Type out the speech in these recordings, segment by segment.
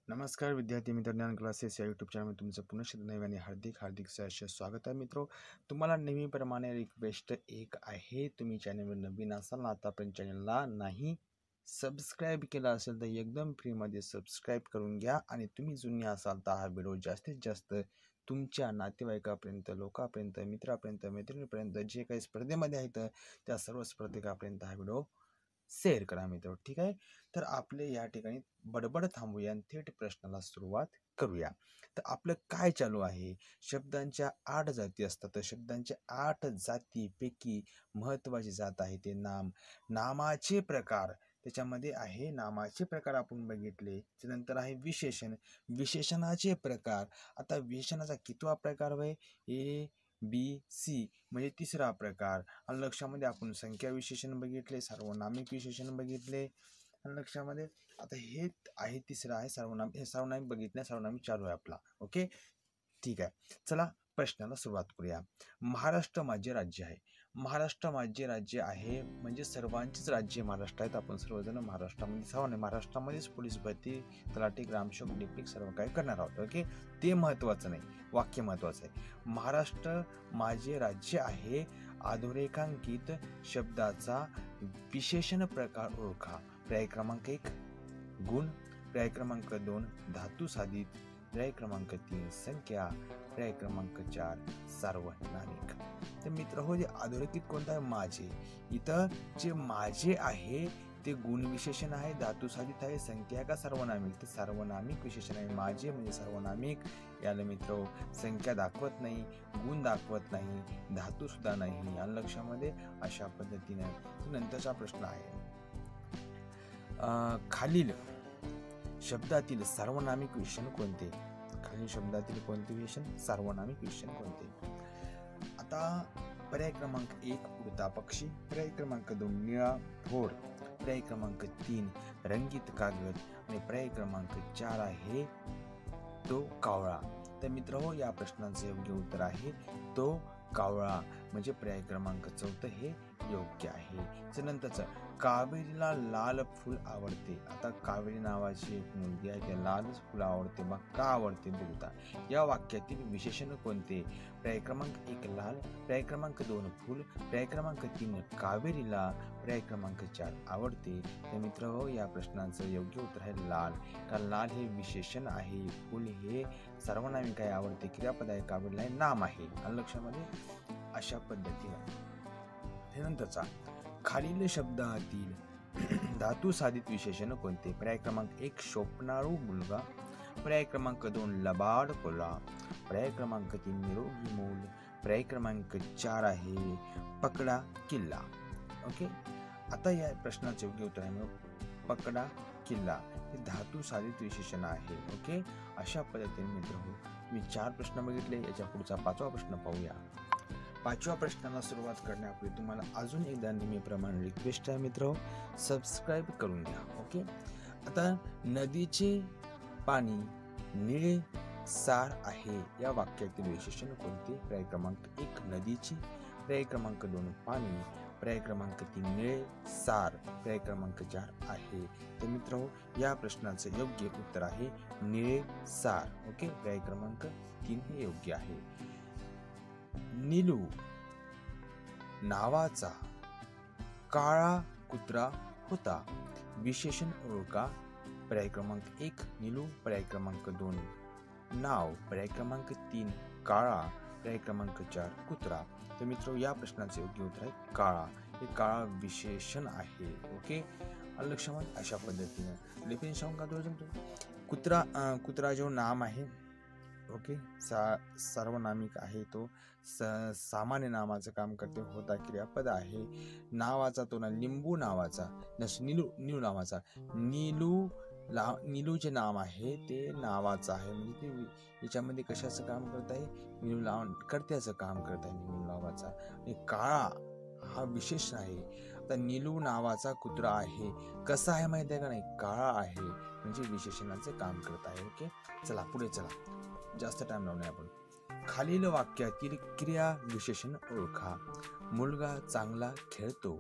नमस्कार विद्यार्थी मित्र, ज्ञान क्लासेस या यूट्यूब चॅनलमध्ये तुमचं पुनश्च नव्याने हार्दिक सहर्ष स्वागत आहे मित्रो. तुम्हाला नेहमीप्रमाणे रिक्वेस्ट एक आहे, तुम्ही चॅनलवर नवीन असाल ना, आतापर्यंत चॅनलला नाही सबस्क्राईब केला असेल तर एकदम फ्रीमध्ये सबस्क्राईब करून घ्या. आणि तुम्ही जुने असाल तर हा व्हिडिओ जास्तीत जास्त तुमच्या नातेवाईकापर्यंत, लोकांपर्यंत, मित्रापर्यंत, मैत्रिणीपर्यंत, जे काही स्पर्धेमध्ये आहेत त्या सर्व स्पर्धकापर्यंत हा व्हिडिओ शेअर करा मित्र. ठीक आहे, तर आपले या ठिकाणी बडबड थांबूया आणि थेट प्रश्नाला सुरुवात करूया. तर आपलं काय चालू आहे, शब्दांच्या 8 जाती असतात. तर शब्दांच्या 8 जातीपैकी महत्त्वाची जात आहे ते नाम. नामाचे प्रकार त्याच्यामध्ये आहे, नामाचे प्रकार आपण बघितले. त्यानंतर आहे विशेषण, विशेषणाचे प्रकार. आता विशेषणाचा कितवा प्रकार आहे, ए बी सी म्हणजे तिसरा प्रकार. आणि लक्षामध्ये आपण संख्या विशेषण बघितले, सार्वनामिक विशेषण बघितले. आणि लक्षामध्ये आता हे आहे तिसरं आहे सार्वनामिक. हे सार्वनामिक बघितलं, सार्वनामिक चालू आहे आपला. ओके, ठीक आहे. चला प्रश्नाला सुरुवात करूया. महाराष्ट्र माझे राज्य आहे. महाराष्ट्र माझे राज्य आहे म्हणजे सर्वांचेच राज्य महाराष्ट्र आहेत. आपण सर्वजण महाराष्ट्रामध्ये सर्व नाही, महाराष्ट्रामध्येच पोलीस भरती, तलाठी, ग्रामसेवक, लिपिक सर्व काही करणार आहोत. ओके, ते महत्त्वाचं नाही, वाक्य महत्त्वाचं आहे. महाराष्ट्र माझे राज्य आहे. अधोरेखांकित शब्दाचा विशेषण प्रकार ओळखा. पर्याय क्रमांक 1 गुण, पर्याय क्रमांक 2 धातू साधित, पर्याय क्रमांक 3 संख्या, पर्याय क्रमांक 4 सार्वनामिक. तर मित्र हो, जे अधोरेखित कोणतं आहे, माझे. इथं जे माझे आहे ते गुण विशेषण आहे, धातू साधित आहे, संख्या का सार्वनामिक. तर सार्वनामिक विशेषण आहे. माझे म्हणजे सार्वनामिक. याला मित्र संख्या दाखवत नाही, गुण दाखवत नाही, धातू सुद्धा नाही. आणि लक्षामध्ये अशा पद्धतीने. नंतरचा प्रश्न आहे, खालील शब्दातील सार्वनामिक विशेषण कोणते. खालील शब्दातील कोणते विशेषण, सार्वनामिक विशेषण कोणते. आता पर्याय क्रमांक 1 उडता पक्षी, पर्याय क्रमांक 2 निळा फोड, पर्याय क्रमांक 3 रंगीत कागद आणि पर्याय क्रमांक 4 आहे तो कावळा. तर मित्र हो, या प्रश्नाचं योग्य उत्तर आहे तो कावळा म्हणजे पर्याय क्रमांक 4 हे योग्य आहे. नंतरचं, कावेरीला लाल फूल आवडते. आता कावेरी नावाची एक मुलगी आहे, त्या लालच फूल आवडते. मग का आवडते बघता. या वाक्यातील विशेषण कोणते. पर्याय क्रमांक 1 लाल, पर्याय क्रमांक 2 फूल, पर्याय क्रमांक 3 कावेरीला, पर्याय क्रमांक 4 आवडते. तर मित्र हो, या प्रश्नाचं योग्य उत्तर आहे लाल. कारण लाल हे विशेषण आहे, फूल हे सार्वनामिक आहे, आवडते क्रियापद आहे, कावेरीला हे नाम आहे. आणि लक्षामध्ये अशा पद्धतीने. त्यानंतरचा, खालील शब्दातील धातू साधित विशेषण कोणते. पर्याय क्रमांक 1 स्वप्नाळू मुलगा, पर्याय क्रमांक 2 लबाड कोल्हा, पर्याय क्रमांक 3 निरोगी मूल, पर्याय क्रमांक 4 आहे पकडा किल्ला. ओके, आता या प्रश्नाचे योग्य उत्तर आहे पकडा किल्ला हे धातू साधित विशेषण आहे. ओके, अशा पद्धतीने मित्र हो, मी 4 प्रश्न बघितले. याच्या पुढचा 5वा प्रश्न पाहूया. 5व्या प्रश्नाला सुरुवात करण्यापूर्वी तुम्हाला अजून एकदा नेहमीप्रमाणे रिक्वेस्ट आहे मित्र, सबस्क्राईब करून घ्या. ओके, आता नदीचे पाणी निळे सार आहे. या वाक्यातील विशेषण कोणते. पर्याय क्रमांक 1 नदीची, पर्याय क्रमांक 2 पाणी, पर्याय क्रमांक 3 निळे सार, पर्याय क्रमांक 4 आहे. तर मित्र हो, या प्रश्नाचं योग्य उत्तर आहे निळे सार. ओके, पर्याय क्रमांक 3 हे योग्य आहे. नीलू नावाचा काळा कुत्रा होता. विशेषण ओळखा. पर्याय क्रमांक 1 नीलू, पर्याय क्रमांक 2 नाव, पर्याय क्रमांक 3 काळा, पर्याय क्रमांक 4 कुत्रा. तर मित्र, या प्रश्नाचे योग्य उत्तर आहे काळा. हे काळा विशेषण आहे. ओके, लक्षामध्ये अशा पद्धतीने लिपिन शंका कुत्रा जो नाम आहे. ओके, सार्वनामिक आहे. तो सामान्य नामाचं काम करते, होता क्रियापद आहे. नावाचा तो ना लिंबू नावाचा, नीलू नावाचा, नीलूचे नाम आहे ते नावाचं आहे. म्हणजे ते याच्यामध्ये कशाचं काम करत आहे, नीलू कर्त्याचं काम करत आहे नीलू नावाचा. आणि काळा हा विशेष आहे. आता नीलू नावाचा कुत्रा आहे, कसा आहे माहिती आहे का नाही, काळा आहे म्हणजे विशेषणाचं काम करत आहे. ओके, चला पुढे चला, जास्त टाइम लावणार आपण. खालील वाक्यातील क्रिया विशेषण ओळखा. मुलगा चांगला खेळतो.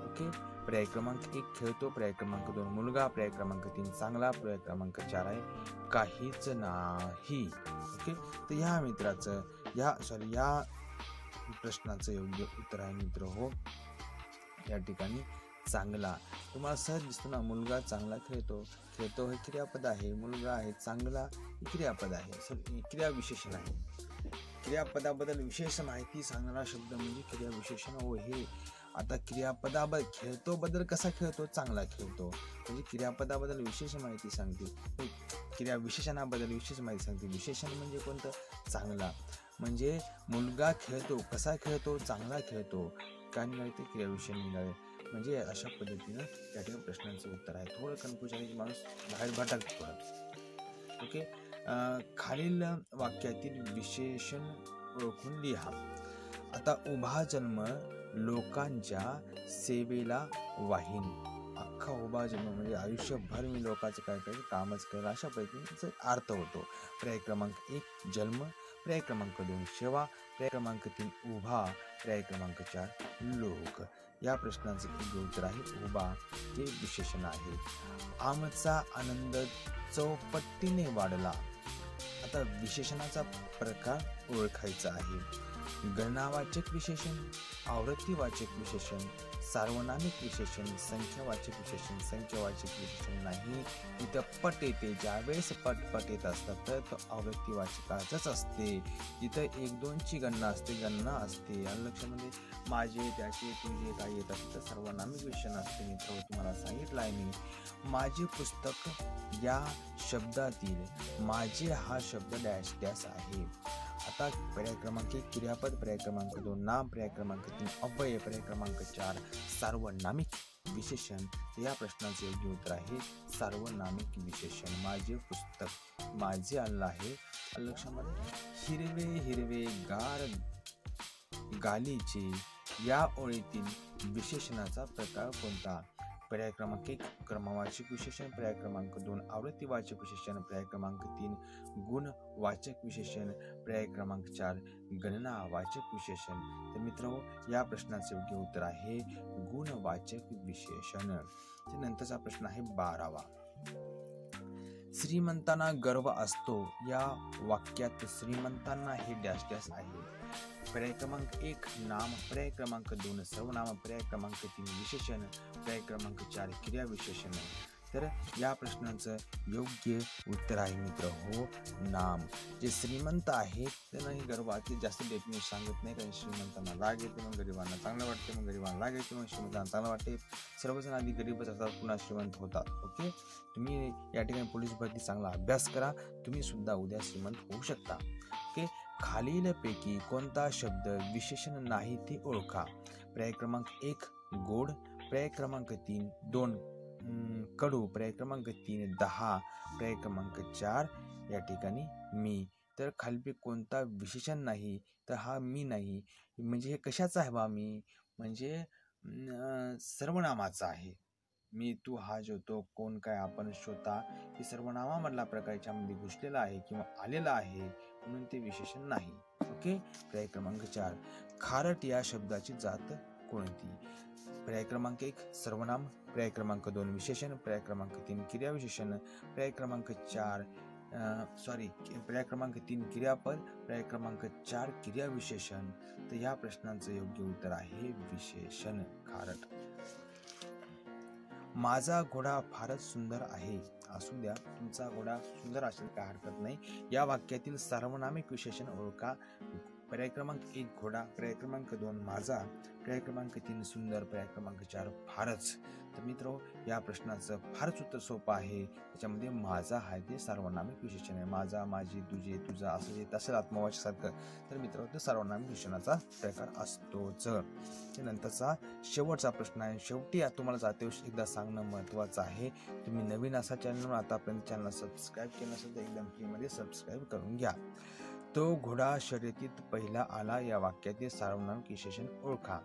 ओके, पर्याय क्रमांक 1 खेळतो, पर्याय क्रमांक 2 मुलगा, पर्याय क्रमांक 3 चांगला, पर्याय क्रमांक 4 आहे काहीच नाही. ओके, तर ह्या मित्राचं या प्रश्नाचं योग्य उत्तर आहे मित्र हो या ठिकाणी चांगला. तुम्हाला सहज दिसतो ना, मुलगा चांगला खेळतो, खेळतो हे क्रियापद आहे, मुलगा आहे चांगला हे क्रियापद आहे, क्रिया विशेषण आहे. क्रियापदाबद्दल विशेष माहिती सांगणारा शब्द म्हणजे क्रिया विशेषण हो. हे आता क्रियापदाबद्दल खेळतो बद्दल कसा खेळतो, चांगला खेळतो, म्हणजे क्रियापदाबद्दल विशेष माहिती सांगते, क्रिया विशेषणाबद्दल विशेष माहिती सांगते. विशेषण म्हणजे कोणतं, चांगला. म्हणजे मुलगा खेळतो, कसा खेळतो, चांगला खेळतो, काय निघाले ते क्रिया विशेषण निघाले. म्हणजे अशा पद्धतीनं त्या ठिकाणी प्रश्नांचं उत्तर आहे. थोडं कन्फ्युजन आहे, माणूस बाहेर भटकतो थोडं. ओके, खालील वाक्यातील विशेषण ओळखून लिहा. आता उभा जन्म लोकांच्या सेवेला वाहीन. अख्खा उभा जन्म म्हणजे आयुष्यभर मी लोकांचं काय काय कामच केलं, अशा पैकी अर्थ होतो. पर्याय क्रमांक 1 जन्म, पर्याय क्रमांक 2 सेवा, पर्याय क्रमांक 3 उभा, पर्याय क्रमांक 4 लोक. या प्रश्नाचे योग्य उत्तर आहे उभा हे विशेषण आहे. आमचा आनंद चौपटीने वाढला. आता विशेषणाचा प्रकार ओळखायचा आहे. गणनावाचक विशेषण, आवृत्तीवाचक विशेषण, सार्वनामिक विशेषण, संख्यावाचक विशेषण. संख्यावाचक विशेषण नाही, इथं पट येते. ज्यावेळेस पट येत असतात तर तो आवृत्तीवाचकाचंच असते. इथं 1-2 ची गणना असते, लक्षामध्ये माझे, त्याचे, तुझे काय येत असतं सर्वनामिक विशेषण असते. मित्र तुम्हाला सांगितलं आहे मी. माझे पुस्तक या शब्दातील माझे हा शब्द डॅश डॅश आहे. आता पर्याय क्रमांक 1 क्रियापद, पर्याय क्रमांक 2 नाम, पर्याय क्रमांक 3 अव्यय, पर्याय क्रमांक 4 सार्वनामिक विशेषण. या प्रश्नाचे योग्य उत्तर आहे सार्वनामिक विशेषण. माझे पुस्तक, माझे आलं आहे लक्षामध्ये. हिरवे हिरवे गार गालीचे या ओळीतील विशेषणाचा प्रकार कोणता. पर्याय क्रमांक 1 क्रमवाचक विशेषण, पर्याय क्रमांक 2 आवृत्तीवाचक विशेषण, पर्याय क्रमांक 3 गुणवाचक विशेषण, पर्याय क्रमांक 4 गणनावाचक विशेषण. तर मित्रांनो या प्रश्नाचे योग्य उत्तर आहे गुणवाचक विशेषण. नंतरचा प्रश्न आहे 12वा. श्रीमंतांना गर्व असतो या वाक्यात श्रीमंतांना हे डॅश डॅश आहे. पर्याय क्रमांक 1 नाम, पर्याय क्रमांक 2 सर्वनाम, पर्याय क्रमांक 3 विशेषण, पर्याय क्रमांक 4 क्रिया विशेषण. तर या प्रश्नाचं योग्य उत्तर आहे मित्र हो नाम. जे श्रीमंत आहेत त्यांना ही गर्वाची जास्त डेफिनेशन सांगत नाही, कारण श्रीमंतांना राग येते मग गरिबांना चांगलं वाटते, मग गरिबांना राग येते मग श्रीमंतांना चांगलं वाटते. सर्वजण आधी गरीबच असतात पुन्हा श्रीमंत होतात. ओके, तुम्ही या ठिकाणी पोलीस भरती चांगला अभ्यास करा, तुम्ही सुद्धा उद्या श्रीमंत होऊ शकता. ओके, खालीलपैकी कोणता शब्द विशेषण नाही ते ओळखा. पर्याय क्रमांक 1 गोड, पर्याय क्रमांक 3 2 कडू, पर्याय क्रमांक 3 10, पर्याय क्रमांक 4 या ठिकाणी मी. तर खालीलपैकी कोणता विशेषण नाही, तर हा मी नाही. म्हणजे हे कशाचा आहे बा मी, म्हणजे सर्वनामाचा आहे. मी, तू, हा, जो, तो, कोण, काय, आपण, श्रोता हे सर्वनामामधला प्रकार याच्यामध्ये घुसलेला आहे किंवा आलेला आहे म्हणून ते विशेषण नाही. ओके, पर्याय क्रमांक 4 खारट या शब्दाची जात कोणती. पर्याय क्रमांक 1 सर्वनाम, पर्याय क्रमांक 2 विशेषण, पर्याय क्रमांक 3 क्रिया विशेषण, पर्याय क्रमांक 3 क्रियापद, पर्याय क्रमांक 4 क्रिया विशेषण. तर या प्रश्नांचं योग्य उत्तर आहे विशेषण खारट. माझा घोडा फारच सुंदर आहे. असू द्या, तुमचा घोडा सुंदर असेल काय हरकत नाही. या वाक्यातील सार्वनामिक विशेषण ओळखा. पर्याय क्रमांक 1 घोडा, पर्याय क्रमांक 2 माझा, पर्याय क्रमांक 3 सुंदर, पर्याय क्रमांक 4 फारच. तर मित्र या प्रश्नाचं फारच उत्तर सोपं आहे. त्याच्यामध्ये माझा आहे ते सार्वनामिक विशेषण आहे. माझा, माझी, तुझे, तुझा असं जे तसं आत्मवाचकासारखं. तर मित्र तो सार्वनामिक विशेषणाचा प्रकार असतोच. नंतरचा शेवटचा प्रश्न आहे. शेवटी तुम्हाला जाते एकदा सांगणं महत्त्वाचं आहे. तुम्ही नवीन असा चॅनलवर आतापर्यंत चॅनल सबस्क्राईब केलं असेल तर एकदम फ्रीमध्ये सबस्क्राईब करून घ्या. तो घोडा शर्यतीत पहिला आला या वाक्यातील सार्वनामिक विशेषण ओळखा.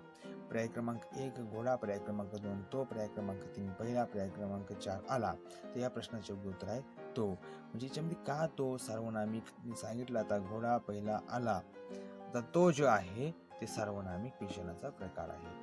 पर्याय क्रमांक 1 घोडा, पर्याय क्रमांक 2 तो, पर्याय क्रमांक 3 पहिला, पर्याय क्रमांक 4 आला. तर या प्रश्नाचे योग्य उत्तर आहे तो. म्हणजे याच्यामध्ये का तो सार्वनामिक मी सांगितलं. आता घोडा पहिला आला, तर तो जो आहे ते सार्वनामिक विशेषणाचा प्रकार आहे.